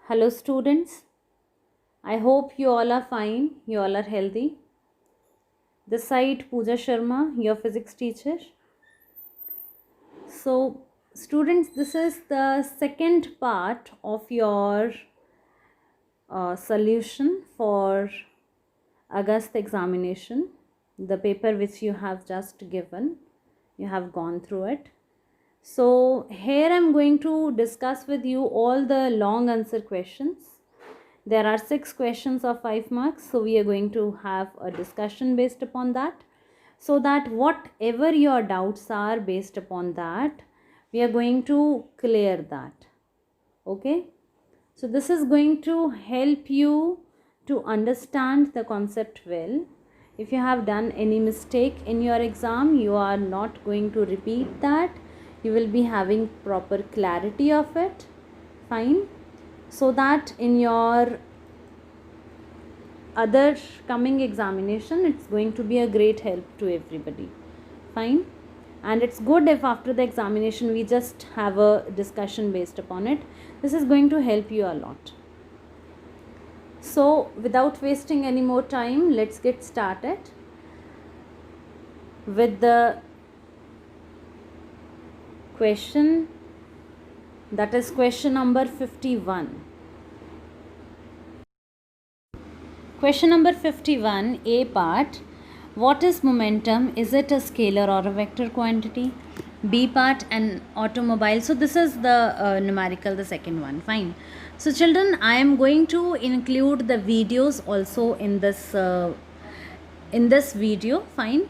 Hello students, I hope you all are fine, you all are healthy. This side Pooja Sharma, your physics teacher. So students, this is the second part of your solution for August examination. The paper which you have just given, you have gone through it. So here I am going to discuss with you all the long answer questions. There are 6 questions of 5 marks, so we are going to have a discussion based upon that, so that whatever your doubts are based upon that, we are going to clear that. Okay, so this is going to help you to understand the concept well. If you have done any mistake in your exam, you are not going to repeat that. You will be having proper clarity of it. Fine. So that in your other coming examination, it's going to be a great help to everybody. Fine. And it's good if after the examination we just have a discussion based upon it. This is going to help you a lot. So without wasting any more time, let's get started with the question, that is question number 51. Question number 51, A part. What is momentum? Is it a scalar or a vector quantity? B part, an automobile. So this is the numerical, the second one. Fine. So children, I am going to include the videos also in this video. Fine.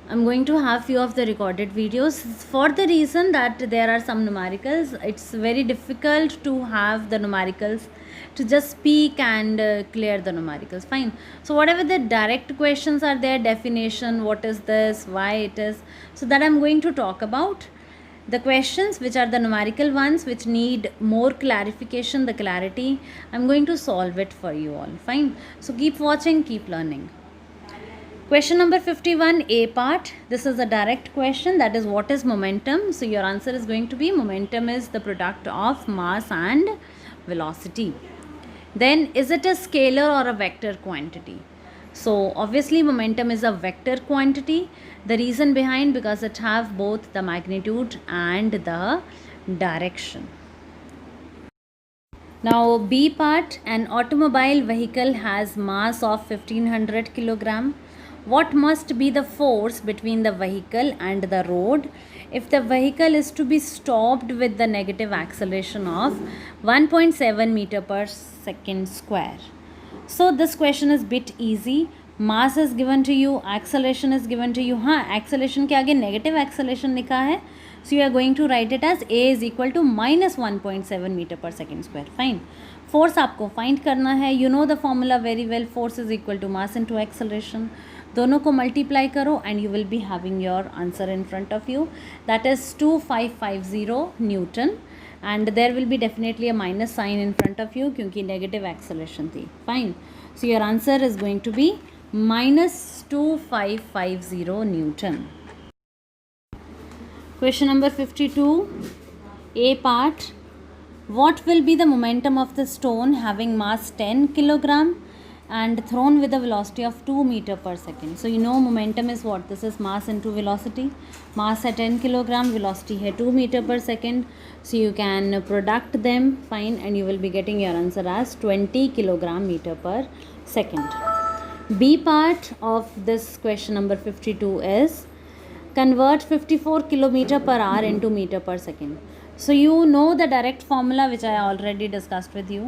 I'm going to have few of the recorded videos for the reason that there are some numericals. It's very difficult to have the numericals to just speak and clear the numericals. Fine. So whatever the direct questions are there, definition, what is this, why it is, so that I'm going to talk about. The questions which are the numerical ones which need more clarification, the clarity, I'm going to solve it for you all. Fine. So keep watching, keep learning. Question number 51, A part. This is a direct question, that is what is momentum. So your answer is going to be momentum is the product of mass and velocity. Then is it a scalar or a vector quantity? So obviously momentum is a vector quantity. The reason behind, because it have both the magnitude and the direction. Now B part, an automobile vehicle has mass of 1500 kilogram. What must be the force between the vehicle and the road if the vehicle is to be stopped with the negative acceleration of 1.7 meter per second square? So this question is bit easy. Mass is given to you, acceleration is given to you. Acceleration के आगे negative acceleration लिखा है. So you are going to write it as A is equal to minus 1.7 meter per second square. Fine. Force आपको find करना है. You know the formula very well. Force is equal to mass into acceleration. दोनों को multiply करो and you will be having your answer in front of you, that is 2550 newton, and there will be definitely a minus sign in front of you क्योंकि negative acceleration थी. Fine. So your answer is going to be minus 2550 newton. Question number 52, A part. What will be the momentum of the stone having mass 10 kilogram and thrown with a velocity of 2 meter per second? So you know momentum is what? This is mass into velocity. Mass है 10 kilogram, velocity है 2 meter per second. So you can product them, fine, and you will be getting your answer as 20 kilogram meter per second. B part of this question number 52 is convert 54 kilometer per hour into meter per second. So you know the direct formula which I already discussed with you.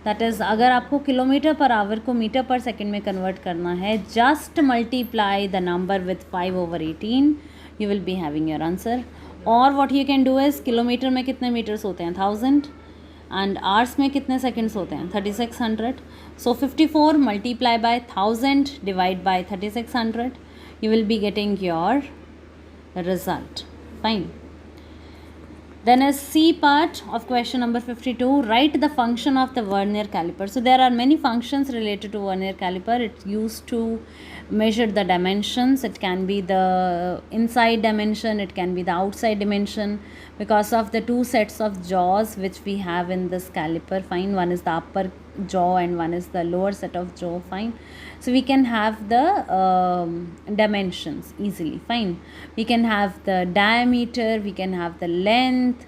That is, अगर आपको kilometre per hour को metre पर second में convert करना है, just multiply the number with 5/18, you will be having your answer. और what you can do is, kilometre में कितने मीटर्स होते हैं? 1000. एंड आवर्स में कितने सेकेंड्स होते हैं? 3600. सो 54 multiply by 1000 divide by 3600, you will be getting your result. Fine. Then as C part of question number 52, write the function of the vernier caliper. So there are many functions related to vernier caliper. It's used to measure the dimensions. It can be the inside dimension, it can be the outside dimension, because of the two sets of jaws which we have in this caliper. Fine, one is the upper jaw and one is the lower set of jaw. Fine, so we can have the dimensions easily. Fine, we can have the diameter, we can have the length.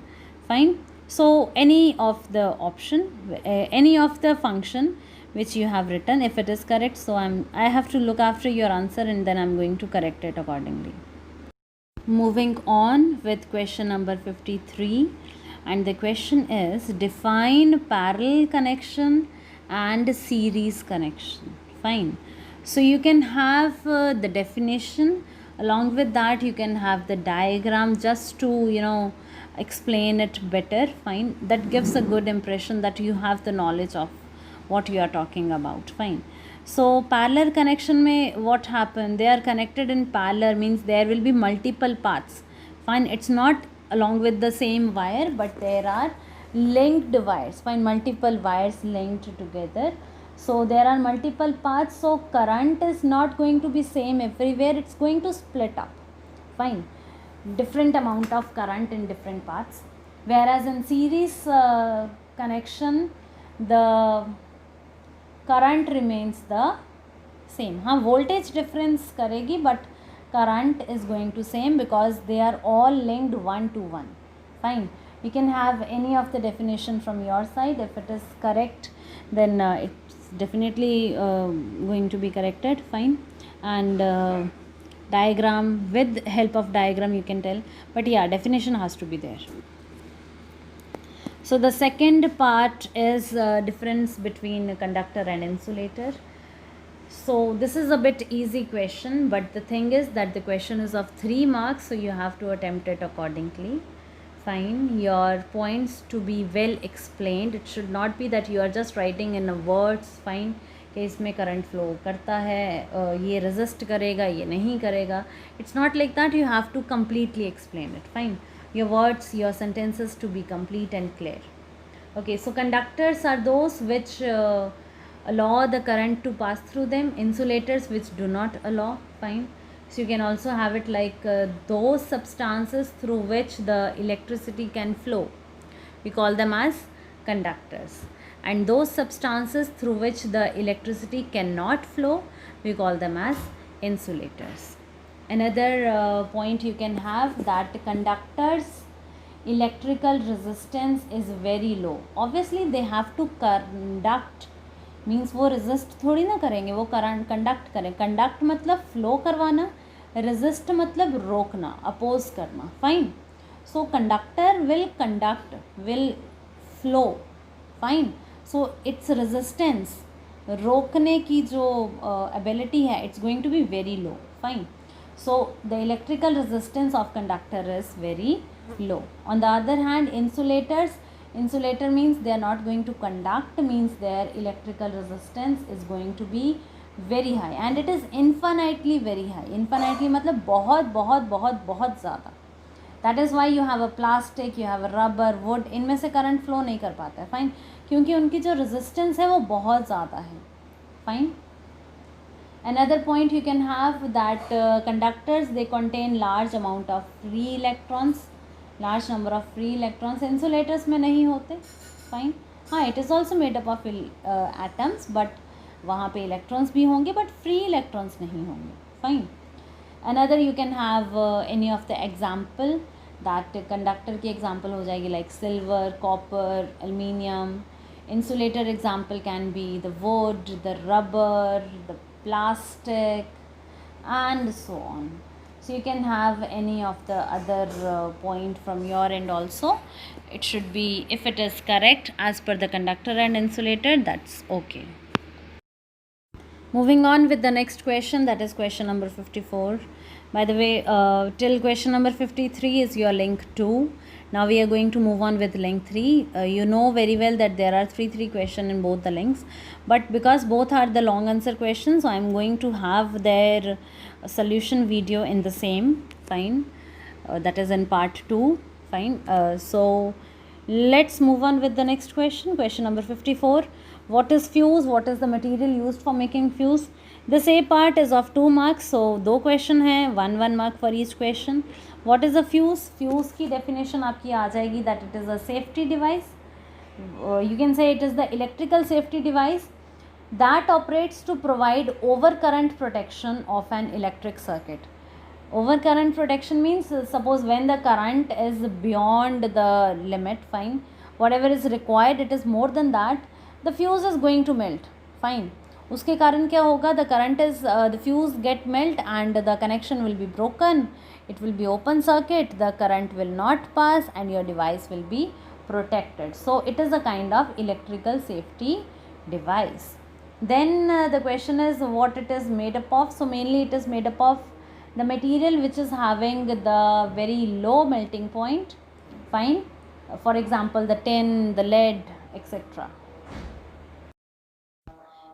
Fine, so any of the option, any of the function which you have written, if it is correct, so I have to look after your answer and then I'm going to correct it accordingly. Moving on with question number 53, and the question is define parallel connection and series connection. Fine, so you can have the definition, along with that you can have the diagram just to explain it better. Fine, that gives a good impression that you have the knowledge of what you are talking about. Fine, so parallel connection mein what happened, they are connected in parallel, means there will be multiple paths. Fine, it's not along with the same wire, but there are linked wires. Fine, multiple wires linked together, so there are multiple paths, so current is not going to be same everywhere, it's going to split up. Fine, different amount of current in different paths. Whereas in series connection, the current remains the same. हाँ, voltage difference करेगी, but current is going to same because they are all linked one to one. Fine, you can have any of the definition from your side. If it is correct, then it's definitely going to be corrected. Fine, and diagram, with help of diagram you can tell, but yeah, definition has to be there. So the second part is difference between conductor and insulator. So this is a bit easy question, but the thing is that the question is of 3 marks, so you have to attempt it accordingly. Fine, your points to be well explained. It should not be that you are just writing in a words. Fine, कि इसमें current flow करता है, ये resist करेगा, ये नहीं करेगा. It's not like that. You have to completely explain it. Fine, your words, your sentences to be complete and clear. Okay, so conductors are those which allow the current to pass through them. Insulators which do not allow. Fine, so you can also have it like those substances through which the electricity can flow, we call them as conductors, and those substances through which the electricity cannot flow, we call them as insulators. Another point you can have that conductors electrical resistance is very low. Obviously they have to conduct, means वो resist थोड़ी ना करेंगे, वो current conduct करें. Conduct मतलब flow करवाना, resist मतलब रोकना, अपोज करना. Fine, so conductor will conduct, will flow. Fine, so it's resistance, रोकने की जो एबिलिटी है, it's going to be very low. Fine, so the electrical resistance of conductor is very low. On the other hand, insulator means they are not going to conduct, means their electrical resistance is going to be very high, and it is infinitely very high. Infinitely मतलब बहुत बहुत बहुत बहुत ज़्यादा. That is why you have a plastic, you have a rubber, wood, इनमें से current flow नहीं कर पाता है. फाइन, क्योंकि उनकी जो resistance है वो बहुत ज़्यादा है. Fine, another point you can have that conductors, they contain large amount of free electrons, large number of free electrons. Insulators में नहीं होते. Fine, हाँ, it is also made up of atoms, but वहाँ पे electrons भी होंगे, but free electrons नहीं होंगे. Fine, another you can have any of the example, that conductor की example हो जाएगी like silver, copper, aluminium. Insulator example can be the wood, the rubber, the plastic, and so on. So you can have any of the other point from your end also. It should be, if it is correct as per the conductor and insulator, that's okay. Moving on with the next question, that is question number 54. By the way, till question number 53 is your link 2. Now we are going to move on with link 3. You know very well that there are 3 questions in both the links, but because both are the long answer questions, so I am going to have their solution video in the same. Fine, that is in part 2. Fine. So let's move on with the next question. Question number 54. What is fuse? What is the material used for making fuse? This A part is of 2 marks. So 2 question है, 1 mark for each question. What is a fuse? Fuse की definition आपकी आ जाएगी that it is a safety device. You can say it is the electrical safety device that operates to provide overcurrent protection of an electric circuit. Overcurrent protection means suppose when the current is beyond the limit, fine, whatever is required, it is more than that, the fuse is going to melt, fine. उसके कारण क्या होगा, the current is the fuse get melt and the connection will be broken, it will be open circuit, the current will not pass and your device will be protected. So it is a kind of electrical safety device. Then the question is what it is made up of. So mainly it is made up of the material which is having the very low melting point, fine, for example the tin, the lead, etc.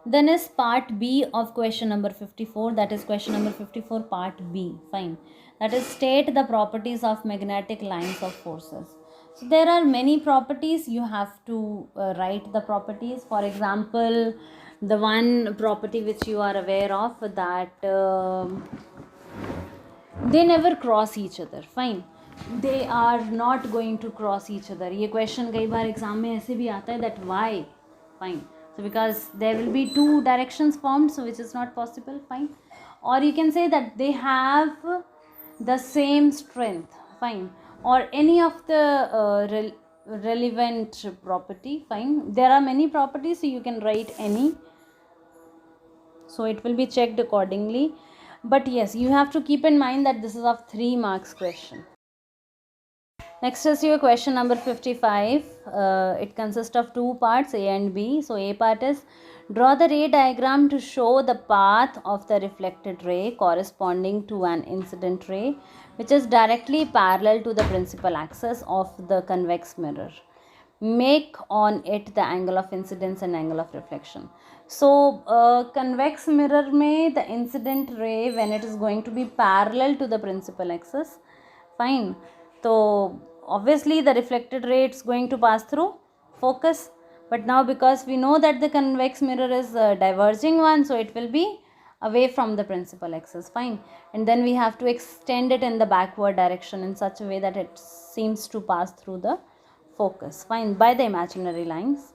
Then is part B of question number 54, that is question number 54 part B, fine, that is state the properties of magnetic lines of forces. So there are many properties, you have to write the properties. For example, the one property which you are aware of, that they never cross each other, fine, they are not going to cross each other. ये question कई बार exam में ऐसे भी आता है, that why, fine, so because there will be two directions formed, so which is not possible, fine. Or you can say that they have the same strength, fine, or any of the relevant property, fine. There are many properties, so you can write any, so it will be checked accordingly. But yes, you have to keep in mind that this is of 3 marks question. Next is your question number 55. It consists of 2 parts, A and B. So A part is draw the ray diagram to show the path of the reflected ray corresponding to an incident ray which is directly parallel to the principal axis of the convex mirror. Make on it the angle of incidence and angle of reflection. So convex mirror में the incident ray when it is going to be parallel to the principal axis, fine, so obviously the reflected ray it's going to pass through focus, but now because we know that the convex mirror is diverging one, so it will be away from the principal axis, fine, and then we have to extend it in the backward direction in such a way that it seems to pass through the focus, fine, by the imaginary lines.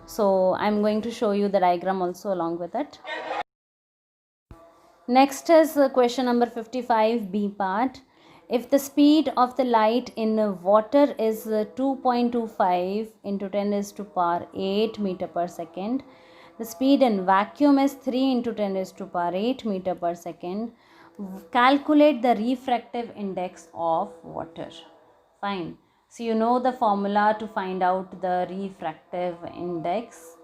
So I'm going to show you the diagram also along with it. Next is question number 55 B part. If the speed of the light in water is 2.25 into 10 is to power 8 meter per second, the speed in vacuum is 3 into 10 is to power 8 meter per second. Calculate the refractive index of water, fine. So you know the formula to find out the refractive index,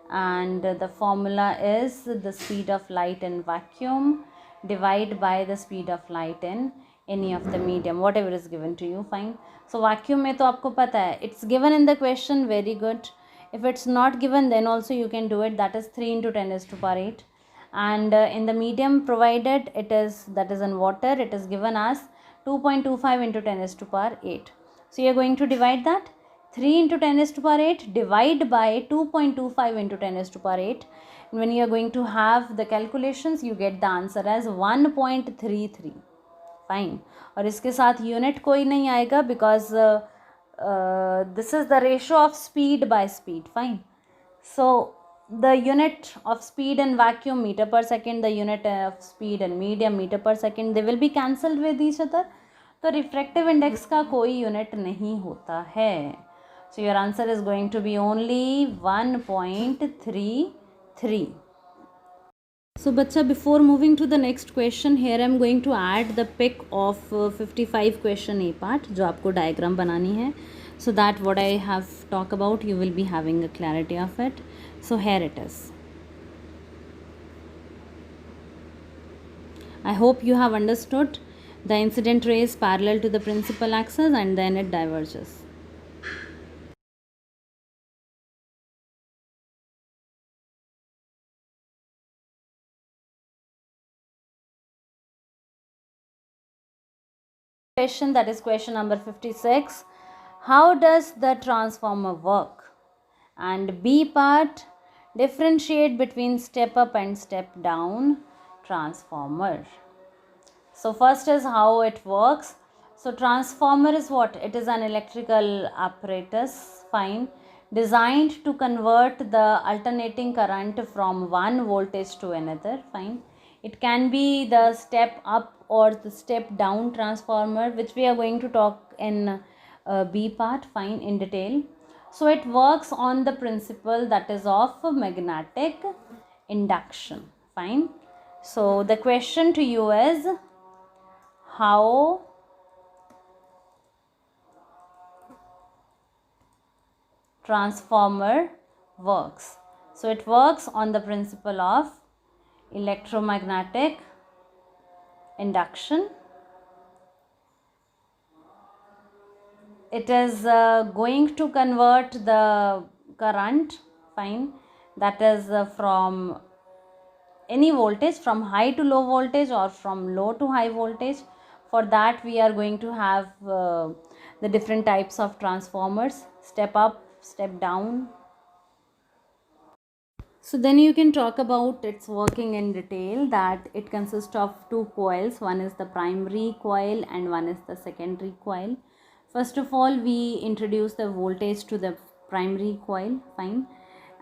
and the formula is the speed of light in vacuum divided by the speed of light in any of the medium, whatever is given to you, fine. So vacuum में तो आपको पता है, it's given in the question, very good. If it's not given, then also you can do it, that is 3 into 10 is to power 8. And in the medium provided, it is, that is in water, it is given as 2.25 into 10 is to power 8. So you are going to divide that, 3 into 10 is to power 8 divide by 2.25 into 10 is to power 8. And when you are going to have the calculations, you get the answer as 1.33, fine. और इसके साथ unit कोई नहीं आएगा because this is the ratio of speed by speed, fine. So the unit of speed in vacuum meter per second, the unit of speed in medium meter per second, they will be cancelled with each other. तो refractive index का कोई unit नहीं होता है. So your answer is going to be only 1.33. So bachcha, before moving to the next question, here I am going to add the pic of 55 question A part जो आपको diagram बनानी है, so that what I have talked about you will be having a clarity of it. So here it is. I hope you have understood. The incident ray is parallel to the principal axis and then it diverges. question, that is question number 56. How does the transformer work? And B part, differentiate between step up and step down transformer. So first is how it works. So transformer is what? It is an electrical apparatus, fine, designed to convert the alternating current from one voltage to another, fine. It can be the step up or the step down transformer, which we are going to talk in B part, fine, in detail. So it works on the principle that is of magnetic induction, fine. So the question to you is, how transformer works? So it works on the principle of electromagnetic induction. It is going to convert the current, fine, that is from any voltage, from high to low voltage or from low to high voltage. For that we are going to have the different types of transformers, step up, step down. So then you can talk about its working in detail, that it consists of two coils. One is the primary coil and one is the secondary coil. First of all, we introduce the voltage to the primary coil, fine,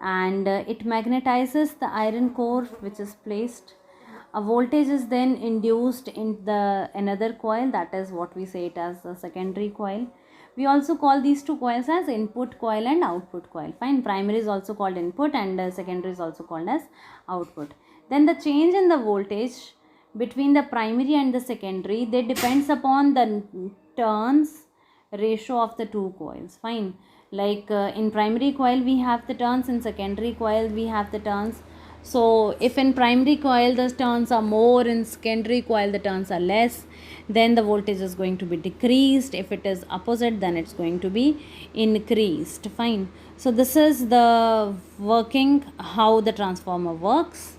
and it magnetizes the iron core which is placed. A voltage is then induced in the another coil, that is what we say it as the secondary coil. We also call these two coils as input coil and output coil, fine. Primary is also called input and secondary is also called as output. Then the change in the voltage between the primary and the secondary, they depends upon the turns ratio of the two coils, fine. Like in primary coil we have the turns, in secondary coil we have the turns. So if in primary coil the turns are more, in secondary coil the turns are less, then the voltage is going to be decreased. If it is opposite, then it's going to be increased, fine. So this is the working, how the transformer works.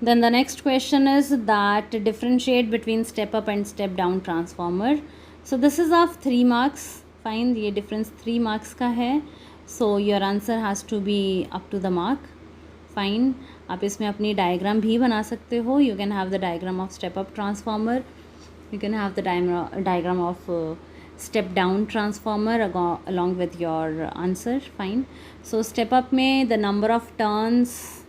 Then the next question is that differentiate between step up and step down transformer. So this is of 3 marks, fine. ये difference 3 marks का है. So your answer has to be up to the mark, fine. आप इसमें अपनी diagram भी बना सकते हो. You can have the diagram of step up transformer. You can have the diagram of step down transformer along with your answer, fine. So step up में the number of turns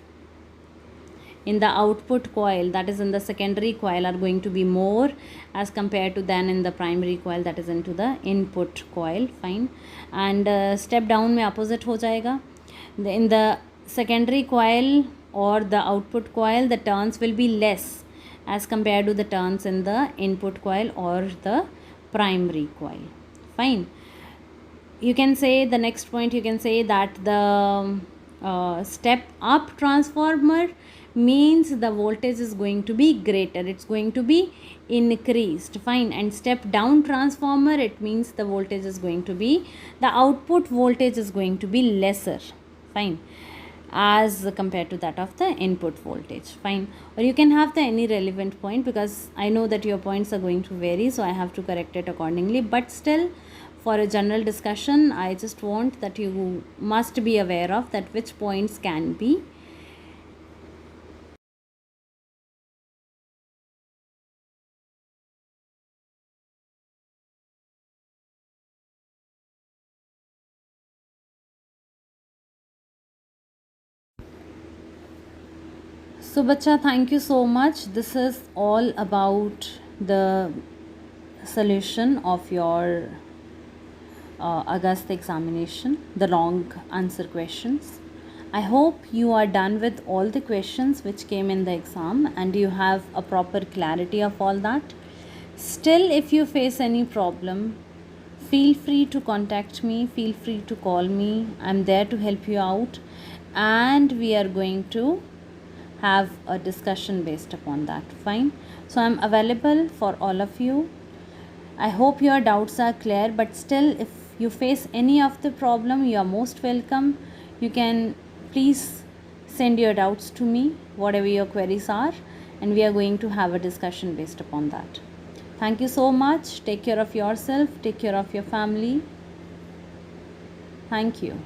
in the output coil, that is in the secondary coil, are going to be more as compared to than in the primary coil, that is into the input coil, fine. And step down में opposite हो जाएगा. In the secondary coil or the output coil, the turns will be less as compared to the turns in the input coil or the primary coil, fine. You can say the next point, you can say that the step up transformer means the voltage is going to be greater, it's going to be increased, fine. And step down transformer, it means the voltage is going to be, the output voltage is going to be lesser, fine, as compared to that of the input voltage, fine. Or you can have the any relevant point, because I know that your points are going to vary, so I have to correct it accordingly. But still, for a general discussion, I just want that you must be aware of that which points can be. So bacha, thank you so much. This is all about the solution of your August examination, the long answer questions. I hope you are done with all the questions which came in the exam and you have a proper clarity of all that. Still, if you face any problem, feel free to contact me, feel free to call me. I'm there to help you out, and we are going to have a discussion based upon that, fine. So I'm available for all of you. I hope your doubts are clear, but still, if you face any of the problem, you are most welcome. You can please send your doubts to me, whatever your queries are, and we are going to have a discussion based upon that. Thank you so much. Take care of yourself, take care of your family. Thank you.